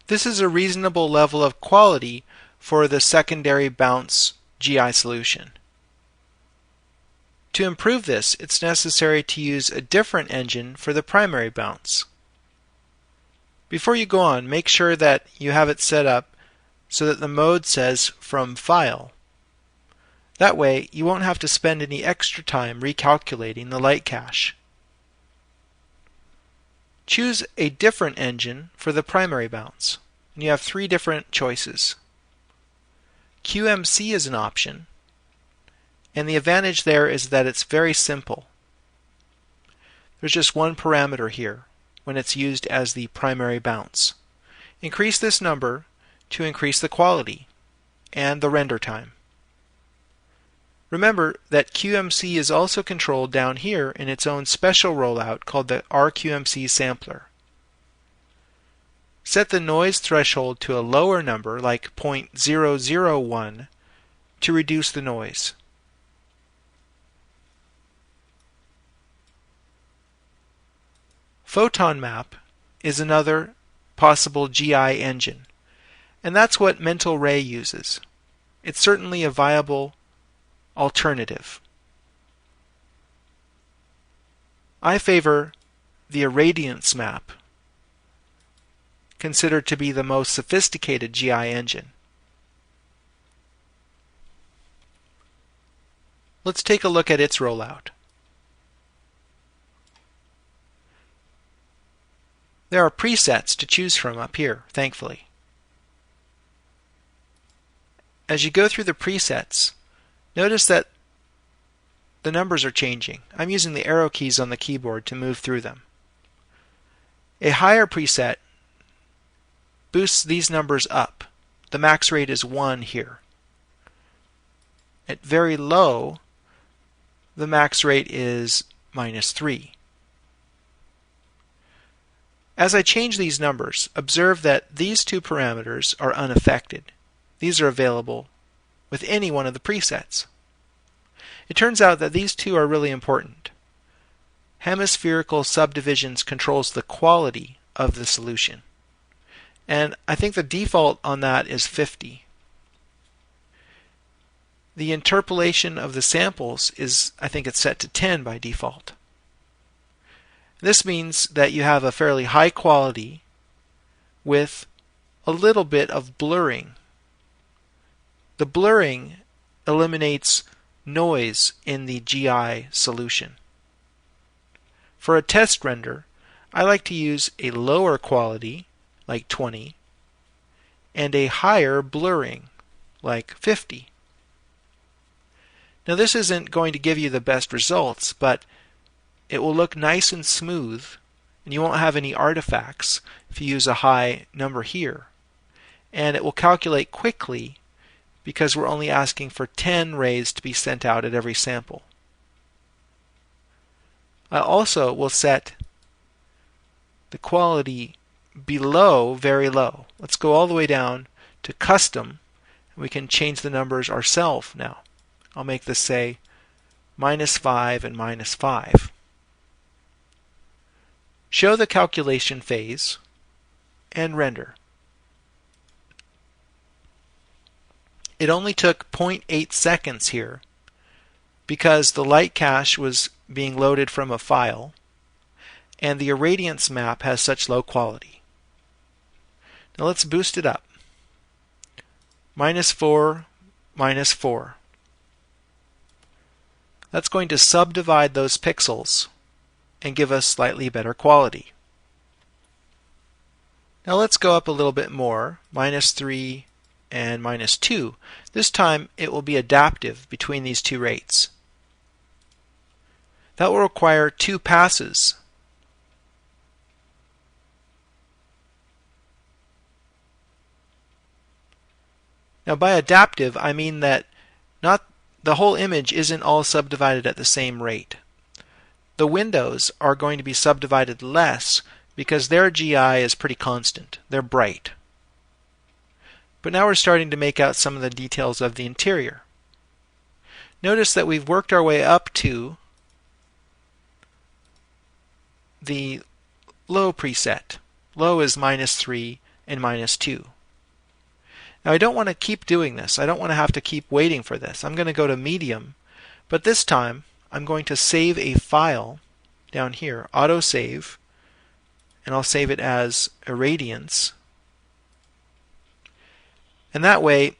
This is a reasonable level of quality for the secondary bounce GI solution. To improve this, it's necessary to use a different engine for the primary bounce. Before you go on, make sure that you have it set up so that the mode says from file. That way, you won't have to spend any extra time recalculating the light cache. Choose a different engine for the primary bounce, and you have three different choices. QMC is an option, and the advantage there is that it's very simple. There's just one parameter here when it's used as the primary bounce. Increase this number to increase the quality and the render time. Remember that QMC is also controlled down here in its own special rollout called the RQMC sampler. Set the noise threshold to a lower number like 0.001 to reduce the noise. Photon Map is another possible GI engine, and that's what Mental Ray uses. It's certainly a viable alternative. I favor the Irradiance Map, considered to be the most sophisticated GI engine. Let's take a look at its rollout. There are presets to choose from up here, thankfully. As you go through the presets, notice that the numbers are changing. I'm using the arrow keys on the keyboard to move through them. A higher preset boosts these numbers up. The max rate is 1 here. At very low, the max rate is -3. As I change these numbers, observe that these two parameters are unaffected. These are available with any one of the presets. It turns out that these two are really important. Hemispherical subdivisions controls the quality of the solution, and I think the default on that is 50. The interpolation of the samples is, I think it's set to 10 by default. This means that you have a fairly high quality with a little bit of blurring. The blurring eliminates noise in the GI solution. For a test render, I like to use a lower quality, like 20, and a higher blurring, like 50. Now this isn't going to give you the best results, but it will look nice and smooth, and you won't have any artifacts if you use a high number here. And it will calculate quickly because we're only asking for 10 rays to be sent out at every sample. I also will set the quality below very low. Let's go all the way down to custom, and we can change the numbers ourselves now. I'll make this say -5 and -5. Show the calculation phase and render. It only took 0.8 seconds here because the light cache was being loaded from a file and the irradiance map has such low quality. Now let's boost it up. -4, -4. That's going to subdivide those pixels and give us slightly better quality. Now let's go up a little bit more, -3 and -2. This time it will be adaptive between these two rates. That will require 2 passes. Now by adaptive I mean that not the whole image isn't all subdivided at the same rate. The windows are going to be subdivided less because their GI is pretty constant. They're bright. But now we're starting to make out some of the details of the interior. Notice that we've worked our way up to the low preset. Low is -3 and -2. Now I don't want to keep doing this. I don't want to have to keep waiting for this. I'm going to go to Medium, but this time I'm going to save a file down here, autosave, and I'll save it as irradiance. And that way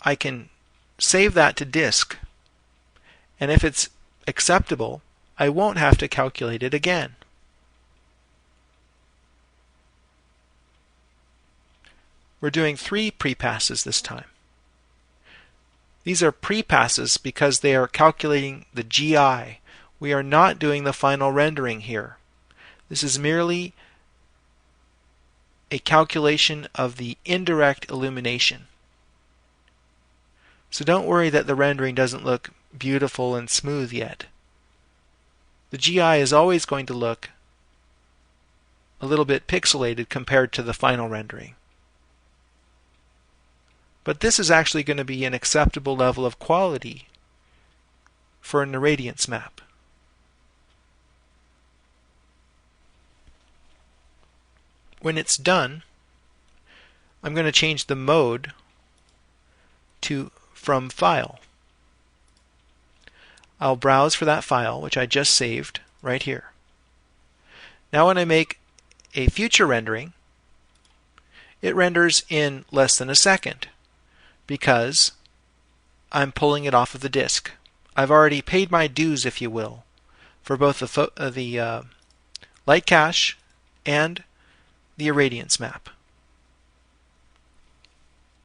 I can save that to disk, and if it's acceptable, I won't have to calculate it again. We're doing 3 prepasses this time. These are prepasses because they are calculating the GI. We are not doing the final rendering here. This is merely a calculation of the indirect illumination. So don't worry that the rendering doesn't look beautiful and smooth yet. The GI is always going to look a little bit pixelated compared to the final rendering. But this is actually going to be an acceptable level of quality for an irradiance map. When it's done, I'm going to change the mode to from file. I'll browse for that file, which I just saved right here. Now when I make a future rendering, it renders in less than a second because I'm pulling it off of the disk. I've already paid my dues, if you will, for both the light cache and the irradiance map.